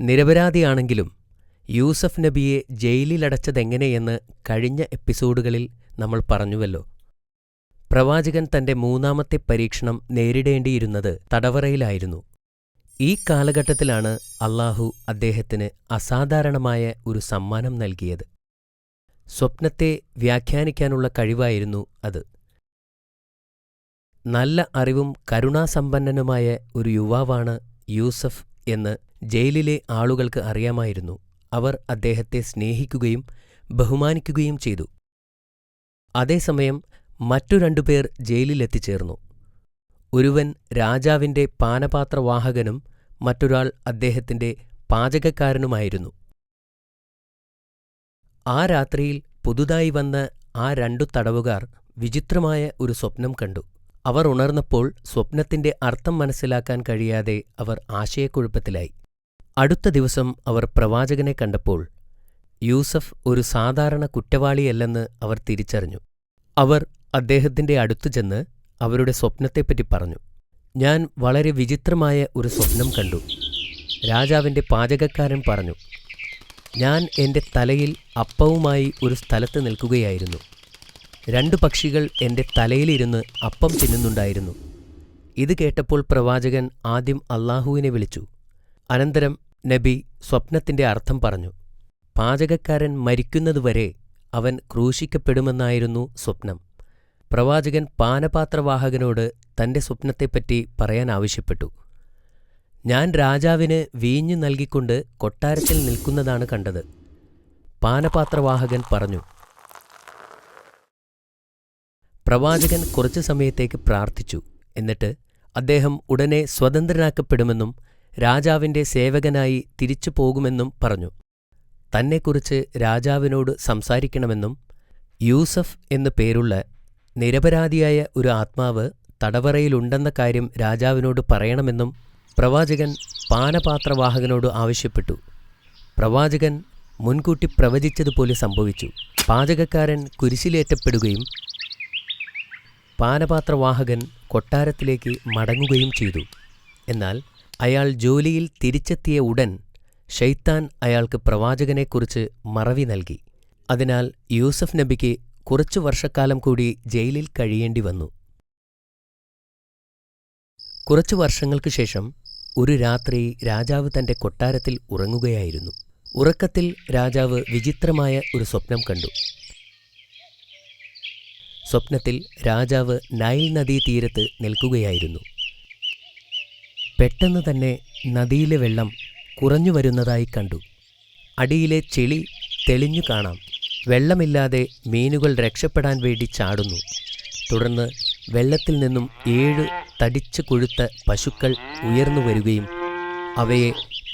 നിരപരാധിയാണെങ്കിലും യൂസഫ് നബിയെ ജയിലിലടച്ചതെങ്ങനെയെന്ന് കഴിഞ്ഞ എപ്പിസോഡുകളിൽ നമ്മൾ പറഞ്ഞുവല്ലോ. പ്രവാചകൻ തന്റെ മൂന്നാമത്തെ പരീക്ഷണം നേരിടേണ്ടിയിരുന്നത് തടവറയിലായിരുന്നു. ഈ കാലഘട്ടത്തിലാണ് അല്ലാഹു അദ്ദേഹത്തിന് അസാധാരണമായ ഒരു സമ്മാനം നൽകിയത്. സ്വപ്നത്തെ വ്യാഖ്യാനിക്കാനുള്ള കഴിവായിരുന്നു അത്. നല്ല അറിവും കരുണാസമ്പന്നനുമായ ഒരു യുവാവാണ് യൂസഫ് എന്ന് ജയിലിലെ ആളുകൾക്ക് അറിയാമായിരുന്നു. അവർ അദ്ദേഹത്തെ സ്നേഹിക്കുകയും ബഹുമാനിക്കുകയും ചെയ്തു. അതേസമയം മറ്റു രണ്ടുപേർ ജയിലിലെത്തിച്ചേർന്നു. ഒരുവൻ രാജാവിന്റെ പാനപാത്രവാഹകനും മറ്റൊരാൾ അദ്ദേഹത്തിന്റെ പാചകക്കാരനുമായിരുന്നു. ആ രാത്രിയിൽ പുതുതായി വന്ന ആ രണ്ടു തടവുകാർ വിചിത്രമായ ഒരു സ്വപ്നം കണ്ടു. അവർ ഉണർന്നപ്പോൾ സ്വപ്നത്തിന്റെ അർത്ഥം മനസ്സിലാക്കാൻ കഴിയാതെ അവർ ആശയക്കുഴപ്പത്തിലായി. അടുത്ത ദിവസം അവർ പ്രവാചകനെ കണ്ടപ്പോൾ യൂസഫ് ഒരു സാധാരണ കുറ്റവാളിയല്ലെന്ന് അവർ തിരിച്ചറിഞ്ഞു. അവർ അദ്ദേഹത്തിന്റെ അടുത്തു ചെന്ന് അവരുടെ സ്വപ്നത്തെപ്പറ്റി പറഞ്ഞു. ഞാൻ വളരെ വിചിത്രമായ ഒരു സ്വപ്നം കണ്ടു. രാജാവിന്റെ പാചകക്കാരൻ പറഞ്ഞു, ഞാൻ എന്റെ തലയിൽ അപ്പവുമായി ഒരു സ്ഥലത്ത് നിൽക്കുകയായിരുന്നു. രണ്ടു പക്ഷികൾ എന്റെ തലയിലിരുന്ന് അപ്പം തിന്നുന്നുണ്ടായിരുന്നു. ഇത് കേട്ടപ്പോൾ പ്രവാചകൻ ആദ്യം അല്ലാഹുവിനെ വിളിച്ചു. അനന്തരം നബി സ്വപ്നത്തിന്റെ അർത്ഥം പറഞ്ഞു. പാചകക്കാരൻ മരിക്കുന്നതുവരെ അവൻ ക്രൂശിക്കപ്പെടുമെന്നായിരുന്നു സ്വപ്നം. പ്രവാചകൻ പാനപാത്രവാഹകനോട് തന്റെ സ്വപ്നത്തെപ്പറ്റി പറയാൻ ആവശ്യപ്പെട്ടു. ഞാൻ രാജാവിന് വീഞ്ഞു നൽകിക്കൊണ്ട് കൊട്ടാരത്തിൽ നിൽക്കുന്നതാണ് കണ്ടത്. പാനപാത്രവാഹകൻ പറഞ്ഞു. പ്രവാചകൻ കുറച്ചു സമയത്തേക്ക് പ്രാർത്ഥിച്ചു. എന്നിട്ട് അദ്ദേഹം ഉടനെ സ്വതന്ത്രനാക്കപ്പെടുമെന്നും രാജാവിന്റെ സേവകനായി തിരിച്ചു പോകുമെന്നും പറഞ്ഞു. തന്നെക്കുറിച്ച് രാജാവിനോട് സംസാരിക്കണമെന്നും യൂസഫ് എന്നു പേരുള്ള നിരപരാധിയായ ഒരു ആത്മാവ് തടവറയിലുണ്ടെന്ന കാര്യം രാജാവിനോട് പറയണമെന്നും പ്രവാചകൻ പാനപാത്രവാഹകനോട് ആവശ്യപ്പെട്ടു. പ്രവാചകൻ മുൻകൂട്ടി പ്രവചിച്ചതുപോലെ സംഭവിച്ചു. പാചകക്കാരൻ കുരിശിലേറ്റപ്പെടുകയും പാനപാത്രവാഹകൻ കൊട്ടാരത്തിലേക്ക് മടങ്ങുകയും ചെയ്തു. എന്നാൽ അയാൾ ജോലിയിൽ തിരിച്ചെത്തിയ ഉടൻ ശൈത്താൻ അയാൾക്ക് പ്രവാചകനെക്കുറിച്ച് മറവി നൽകി. അതിനാൽ യൂസഫ് നബിക്ക് കുറച്ചു വർഷക്കാലം കൂടി ജയിലിൽ കഴിയേണ്ടി വന്നു. കുറച്ചു വർഷങ്ങൾക്കു ശേഷം ഒരു രാത്രി രാജാവ് തന്റെ കൊട്ടാരത്തിൽ ഉറങ്ങുകയായിരുന്നു. ഉറക്കത്തിൽ രാജാവ് വിചിത്രമായ ഒരു സ്വപ്നം കണ്ടു. സ്വപ്നത്തിൽ രാജാവ് നൈൽ നദീതീരത്ത് നിൽക്കുകയായിരുന്നു. പെട്ടെന്ന് തന്നെ നദിയിലെ വെള്ളം കുറഞ്ഞു വരുന്നതായി കണ്ടു. അടിയിലെ ചെളി തെളിഞ്ഞു കാണാം. വെള്ളമില്ലാതെ മീനുകൾ രക്ഷപ്പെടാൻ വേണ്ടി ചാടുന്നു. തുടർന്ന് വെള്ളത്തിൽ നിന്നും 7 തടിച്ചു കൊഴുത്ത പശുക്കൾ ഉയർന്നു വരികയും അവയെ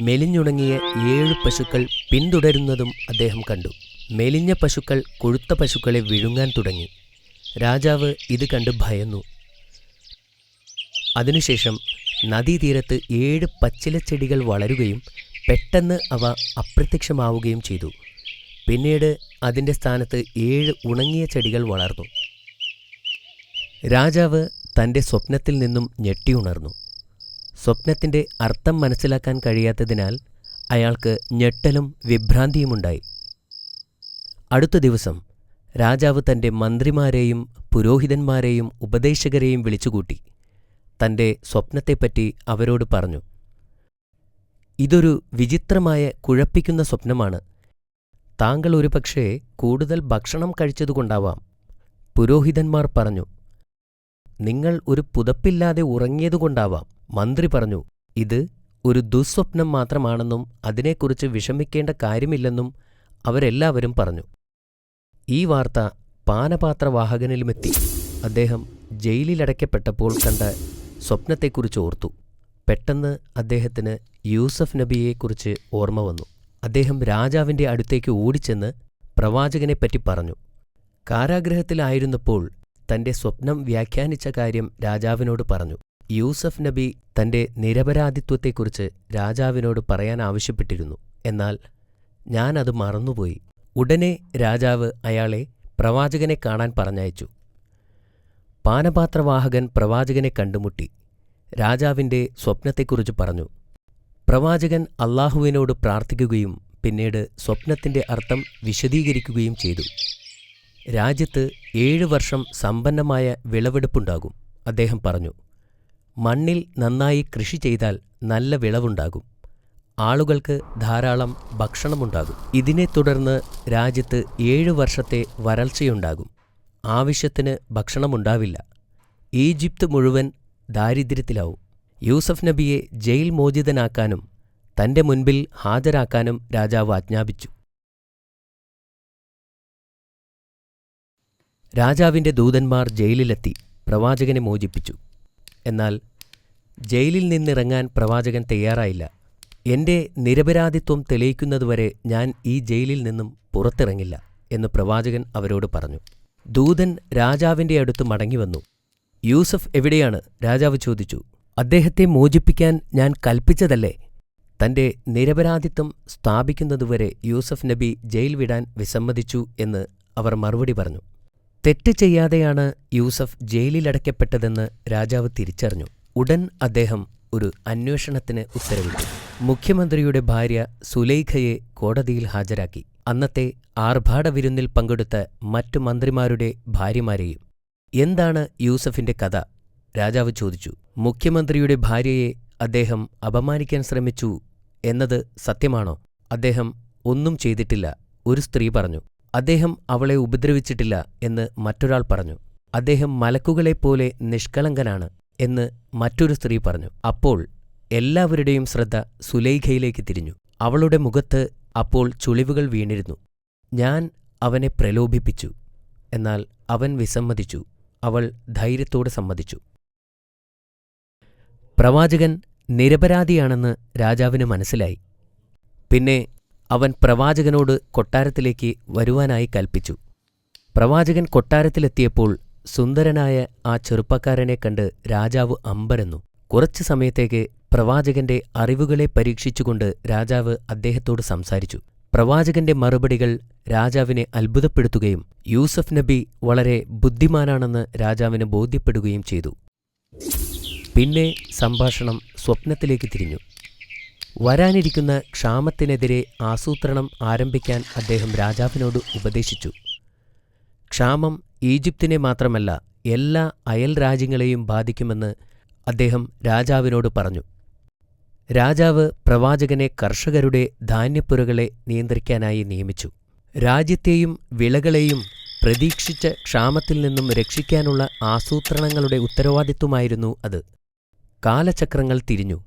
മെലിഞ്ഞുണങ്ങിയ 7 പശുക്കൾ പിന്തുടരുന്നതും അദ്ദേഹം കണ്ടു. മെലിഞ്ഞ പശുക്കൾ കൊഴുത്ത പശുക്കളെ വിഴുങ്ങാൻ തുടങ്ങി. രാജാവ് ഇത് കണ്ട് ഭയന്നു. അതിനുശേഷം നദീതീരത്ത് 7 പച്ചിലച്ചെടികൾ വളരുകയും പെട്ടെന്ന് അവ അപ്രത്യക്ഷമാവുകയും ചെയ്തു. പിന്നീട് അതിൻ്റെ സ്ഥാനത്ത് 7 ഉണങ്ങിയ ചെടികൾ വളർന്നു. രാജാവ് തൻ്റെ സ്വപ്നത്തിൽ നിന്നും ഞെട്ടിയുണർന്നു. സ്വപ്നത്തിൻ്റെ അർത്ഥം മനസ്സിലാക്കാൻ കഴിയാത്തതിനാൽ അയാൾക്ക് ഞെട്ടലും വിഭ്രാന്തിയുമുണ്ടായി. അടുത്ത ദിവസം രാജാവ് തൻ്റെ മന്ത്രിമാരെയും പുരോഹിതന്മാരെയും ഉപദേശകരെയും വിളിച്ചുകൂട്ടി തൻ്റെ സ്വപ്നത്തെപ്പറ്റി അവരോട് പറഞ്ഞു. ഇതൊരു വിചിത്രമായ കുഴപ്പിക്കുന്ന സ്വപ്നമാണ്. താങ്കൾ ഒരുപക്ഷേ കൂടുതൽ ഭക്ഷണം കഴിച്ചതുകൊണ്ടാവാം. പുരോഹിതന്മാർ പറഞ്ഞു. നിങ്ങൾ ഒരു പുതപ്പില്ലാതെ ഉറങ്ങിയതുകൊണ്ടാവാം. മന്ത്രി പറഞ്ഞു. ഇത് ഒരു ദുസ്വപ്നം മാത്രമാണെന്നും അതിനെക്കുറിച്ച് വിഷമിക്കേണ്ട കാര്യമില്ലെന്നും അവരെല്ലാവരും പറഞ്ഞു. ഈ വാർത്ത പാനപാത്രവാഹകനിലുമെത്തി. അദ്ദേഹം ജയിലിലടയ്ക്കപ്പെട്ടപ്പോൾ കണ്ട സ്വപ്നത്തെക്കുറിച്ച് ഓർത്തു. പെട്ടെന്ന് അദ്ദേഹത്തിന് യൂസഫ് നബിയെക്കുറിച്ച് ഓർമ്മ വന്നു. അദ്ദേഹം രാജാവിൻ്റെ അടുത്തേക്ക് ഓടിച്ചെന്ന് പ്രവാചകനെപ്പറ്റി പറഞ്ഞു. കാരാഗൃഹത്തിലായിരുന്നപ്പോൾ തന്റെ സ്വപ്നം വ്യാഖ്യാനിച്ച കാര്യം രാജാവിനോട് പറഞ്ഞു. യൂസഫ് നബി തന്റെ നിരപരാധിത്വത്തെക്കുറിച്ച് രാജാവിനോട് പറയാൻ ആവശ്യപ്പെട്ടിരുന്നു. എന്നാൽ ഞാനത് മറന്നുപോയി. ഉടനെ രാജാവ് അയാളെ പ്രവാചകനെ കാണാൻ പറഞ്ഞയച്ചു. പാനപാത്രവാഹകൻ പ്രവാചകനെ കണ്ടുമുട്ടി രാജാവിൻ്റെ സ്വപ്നത്തെക്കുറിച്ച് പറഞ്ഞു. പ്രവാചകൻ അല്ലാഹുവിനോട് പ്രാർത്ഥിക്കുകയും പിന്നീട് സ്വപ്നത്തിന്റെ അർത്ഥം വിശദീകരിക്കുകയും ചെയ്തു. രാജ്യത്ത് 7 വർഷം സമ്പന്നമായ വിളവെടുപ്പുണ്ടാകും. അദ്ദേഹം പറഞ്ഞു, മണ്ണിൽ നന്നായി കൃഷി ചെയ്താൽ നല്ല വിളവുണ്ടാകും. ആളുകൾക്ക് ധാരാളം ഭക്ഷണമുണ്ടാകും. ഇതിനെ തുടർന്ന് രാജ്യത്ത് 7 വർഷത്തെ വരൾച്ചയുണ്ടാകും. ആവശ്യത്തിന് ഭക്ഷണമുണ്ടാവില്ല. ഈജിപ്ത് മുഴുവൻ ദാരിദ്ര്യത്തിലാവും. യൂസഫ് നബിയെ ജയിൽ മോചിതനാക്കാനും തന്റെ മുൻപിൽ ഹാജരാക്കാനും രാജാവ് ആജ്ഞാപിച്ചു. രാജാവിന്റെ ദൂതന്മാർ ജയിലിലെത്തി പ്രവാചകനെ മോചിപ്പിച്ചു. എന്നാൽ ജയിലിൽ നിന്നിറങ്ങാൻ പ്രവാചകൻ തയ്യാറായില്ല. എന്റെ നിരപരാധിത്വം തെളിയിക്കുന്നതുവരെ ഞാൻ ഈ ജയിലിൽ നിന്നും പുറത്തിറങ്ങില്ല എന്ന് പ്രവാചകൻ അവരോട് പറഞ്ഞു. ദൂതൻ രാജാവിന്റെ അടുത്ത് മടങ്ങിവന്നു. യൂസഫ് എവിടെയാണ്? രാജാവ് ചോദിച്ചു. അദ്ദേഹത്തെ മോചിപ്പിക്കാൻ ഞാൻ കൽപ്പിച്ചതല്ലേ? തന്റെ നിരപരാധിത്വം സ്ഥാപിക്കുന്നതുവരെ യൂസഫ് നബി ജയിൽ വിടാൻ വിസമ്മതിച്ചു എന്ന് അവർ മറുപടി പറഞ്ഞു. തെറ്റ് ചെയ്യാതെയാണ് യൂസഫ് ജയിലിലടയ്ക്കപ്പെട്ടതെന്ന് രാജാവ് തിരിച്ചറിഞ്ഞു. ഉടൻ അദ്ദേഹം ഒരു അന്വേഷണത്തിന് ഉത്തരവിട്ടു. മുഖ്യമന്ത്രിയുടെ ഭാര്യ സുലൈഖയെ കോടതിയിൽ ഹാജരാക്കി. അന്നത്തെ ആർഭാട വിരുന്നിൽ പങ്കെടുത്ത മറ്റു മന്ത്രിമാരുടെ ഭാര്യമാരെയും. എന്താണ് യൂസഫിന്റെ കഥ? രാജാവ് ചോദിച്ചു. മുഖ്യമന്ത്രിയുടെ ഭാര്യയെ അദ്ദേഹം അപമാനിക്കാൻ ശ്രമിച്ചു എന്നത് സത്യമാണോ? അദ്ദേഹം ഒന്നും ചെയ്തിട്ടില്ല, ഒരു സ്ത്രീ പറഞ്ഞു. അദ്ദേഹം അവളെ ഉപദ്രവിച്ചിട്ടില്ല എന്ന് മറ്റൊരാൾ പറഞ്ഞു. അദ്ദേഹം മലക്കുകളെപ്പോലെ നിഷ്കളങ്കനാണ് എന്ന് മറ്റൊരു സ്ത്രീ പറഞ്ഞു. അപ്പോൾ എല്ലാവരുടെയും ശ്രദ്ധ സുലൈഖയിലേക്ക് തിരിഞ്ഞു. അവളുടെ മുഖത്ത് അപ്പോൾ ചുളിവുകൾ വീണിരുന്നു. ഞാൻ അവനെ പ്രലോഭിപ്പിച്ചു, എന്നാൽ അവൻ വിസമ്മതിച്ചു. അവൾ ധൈര്യത്തോടെ സമ്മതിച്ചു. പ്രവാചകൻ നിരപരാധിയാണെന്ന് രാജാവിന് മനസ്സിലായി. പിന്നെ അവൻ പ്രവാചകനോട് കൊട്ടാരത്തിലേക്ക് വരുവാനായി കൽപ്പിച്ചു. പ്രവാചകൻ കൊട്ടാരത്തിലെത്തിയപ്പോൾ സുന്ദരനായ ആ ചെറുപ്പക്കാരനെ കണ്ട് രാജാവ് അമ്പരന്നു. കുറച്ചു സമയത്തേക്ക് പ്രവാചകന്റെ അറിവുകളെ പരീക്ഷിച്ചുകൊണ്ട് രാജാവ് അദ്ദേഹത്തോട് സംസാരിച്ചു. പ്രവാചകന്റെ മറുപടികൾ രാജാവിനെ അത്ഭുതപ്പെടുത്തുകയും യൂസഫ് നബി വളരെ ബുദ്ധിമാനാണെന്ന് രാജാവിന് ബോധ്യപ്പെടുകയും ചെയ്തു. പിന്നെ സംഭാഷണം സ്വപ്നത്തിലേക്ക് തിരിഞ്ഞു. വരാനിരിക്കുന്ന ക്ഷാമത്തിനെതിരെ ആസൂത്രണം ആരംഭിക്കാൻ അദ്ദേഹം രാജാവിനോട് ഉപദേശിച്ചു. ക്ഷാമം ഈജിപ്തിനെ മാത്രമല്ല എല്ലാ അയൽ രാജ്യങ്ങളെയും ബാധിക്കുമെന്ന് അദ്ദേഹം രാജാവിനോട് പറഞ്ഞു. രാജാവ് പ്രവാചകനെ കർഷകരുടെ ധാന്യപ്പുരകളെ നിയന്ത്രിക്കാനായി നിയമിച്ചു. രാജ്യത്തെയും വിളകളെയും പ്രതീക്ഷിച്ച ക്ഷാമത്തിൽ നിന്നും രക്ഷിക്കാനുള്ള ആസൂത്രണങ്ങളുടെ ഉത്തരവാദിത്വമായിരുന്നു അത്. കാലചക്രങ്ങൾ തിരിഞ്ഞു.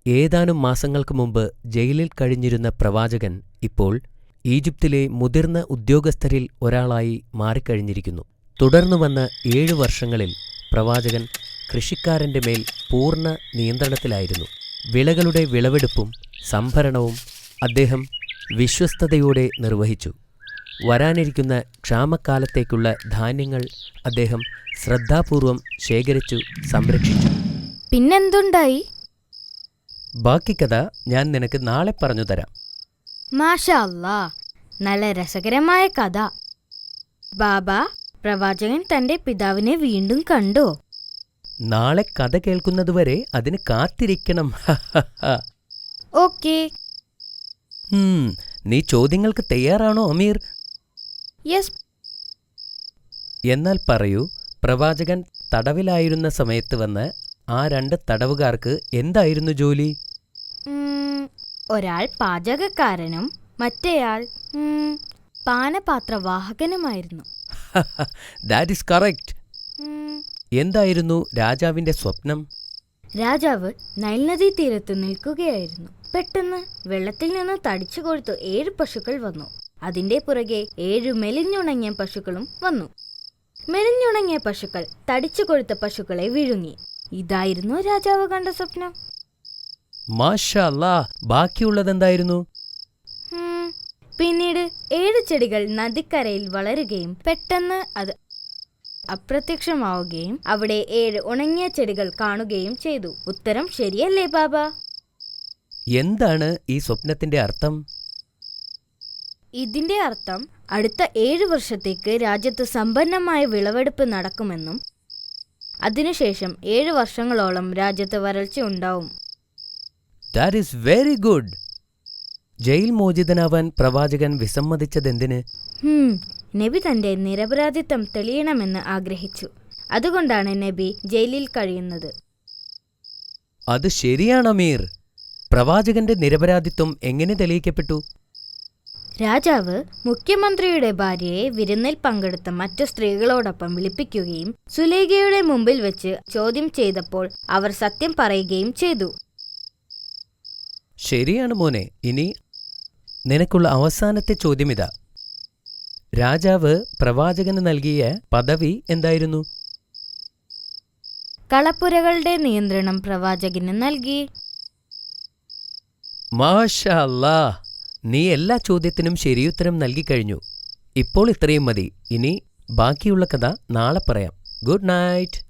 ഏതാനും മാസങ്ങൾക്ക് മുമ്പ് ജയിലിൽ കഴിഞ്ഞിരുന്ന പ്രവാചകൻ ഇപ്പോൾ ഈജിപ്തിലെ മുതിർന്ന ഉദ്യോഗസ്ഥരിൽ ഒരാളായി മാറിക്കഴിഞ്ഞിരിക്കുന്നു. തുടർന്നു വന്ന 7 വർഷങ്ങളിൽ പ്രവാചകൻ കൃഷിക്കാരന്റെ മേൽ പൂർണ്ണ നിയന്ത്രണത്തിലായിരുന്നു. വിളകളുടെ വിളവെടുപ്പും സംഭരണവും അദ്ദേഹം വിശ്വസ്തയോടെ നിർവഹിച്ചു. വരാനിരിക്കുന്ന ക്ഷാമക്കാലത്തേക്കുള്ള ധാന്യങ്ങൾ അദ്ദേഹം ശ്രദ്ധാപൂർവം ശേഖരിച്ചു സംരക്ഷിച്ചു. പിന്നെന്തുണ്ടായി? ബാക്കി കഥ ഞാൻ നിനക്ക് നാളെ പറഞ്ഞു തരാം. മാഷാ അല്ലാ, നല്ല രസകരമായ കഥ. ബാബ, പ്രവാചകൻ തന്റെ പിതാവിനെ വീണ്ടും കണ്ടോ? നാളെ കഥ കേൾക്കുന്നതുവരെ അതിന് കാത്തിരിക്കണം. ഓക്കേ. നീ ചോദ്യങ്ങൾക്ക് തയ്യാറാണോ അമീർ? യെസ്. എന്നാൽ പറയൂ, പ്രവാചകൻ തടവിലായിരുന്ന സമയത്ത് വന്ന് ആ 2 തടവുകാർക്ക് എന്തായിരുന്നു ജോലി? ഒരാൾ പാചകക്കാരനും മറ്റേയാൾ പാനപാത്രവാഹകനുമായിരുന്നു. That is correct. എന്തായിരുന്നു രാജാവിന്റെ സ്വപ്നം? രാജാവ് നൈൽ നദീ തീരത്ത് നിൽക്കുകയായിരുന്നു. പെട്ടെന്ന് വെള്ളത്തിൽ നിന്ന് തടിച്ചു കൊഴുത്ത 7 പശുക്കൾ വന്നു. അതിന്റെ പുറകെ 7 മെലിഞ്ഞുണങ്ങിയ പശുക്കളും വന്നു. മെലിഞ്ഞുണങ്ങിയ പശുക്കൾ തടിച്ചു കൊഴുത്ത പശുക്കളെ വിഴുങ്ങി. ഇതായിരുന്നു രാജാവ് കണ്ട സ്വപ്നം. മാഷാ അല്ലാ, ബാക്കിയുള്ളതെന്തായിരുന്നു? പിന്നീട് 7 ചെടികൾ നദിക്കരയിൽ വളരുകയും പെട്ടെന്ന് അത് അപ്രത്യക്ഷമാവുകയും അവിടെ 7 ഉണങ്ങിയ ചെടികൾ കാണുകയും ചെയ്തു. ഉത്തരം ശരിയല്ലേ ബാബ? എന്താണ് ഈ സ്വപ്നത്തിന്റെ അർത്ഥം? ഇതിന്റെ അർത്ഥം അടുത്ത 7 വർഷത്തേക്ക് രാജ്യത്ത് സമ്പന്നമായ വിളവെടുപ്പ് നടക്കുമെന്നും അതിനുശേഷം 7 വർഷങ്ങളോളം രാജ്യത്ത് വരൾച്ച ഉണ്ടാവും. That is very good. ജയിൽ മോചിതനാവാൻ പ്രവാചകൻ വിസമ്മതിച്ചതെന്തിന്? നബി തന്റെ നിരപരാധിത്വം തെളിയണമെന്ന് ആഗ്രഹിച്ചു. അതുകൊണ്ടാണ് നബി ജയിലിൽ കഴിയുന്നത്. അത് ശരിയാണ് അമീർ. പ്രവാചകന്റെ നിരപരാധിത്വം എങ്ങനെ തെളിയിക്കപ്പെട്ടു? രാജാവ് മുഖ്യമന്ത്രിയുടെ ഭാര്യയെ വിരുന്നിൽ പങ്കെടുത്ത മറ്റു സ്ത്രീകളോടൊപ്പം വിളിപ്പിക്കുകയും സുലേഖയുടെ മുമ്പിൽ വെച്ച് ചോദ്യം ചെയ്തപ്പോൾ അവർ സത്യം പറയുകയും ചെയ്തു. ശരിയാണ് മോനെ. ഇനി നിനക്കുള്ള അവസാനത്തെ ചോദ്യമിതാ. രാജാവ് പ്രവാചകന് നൽകിയ പദവി എന്തായിരുന്നു? കളപ്പുരകളുടെ നിയന്ത്രണം പ്രവാചകന് നൽകി. മാഷാ അല്ലാ, നീ എല്ലാ ചോദ്യത്തിനും ശരിയുത്തരം നൽകിക്കഴിഞ്ഞു. ഇപ്പോൾ ഇത്രയും മതി. ഇനി ബാക്കിയുള്ള കഥ നാളെ പറയാം. Good night.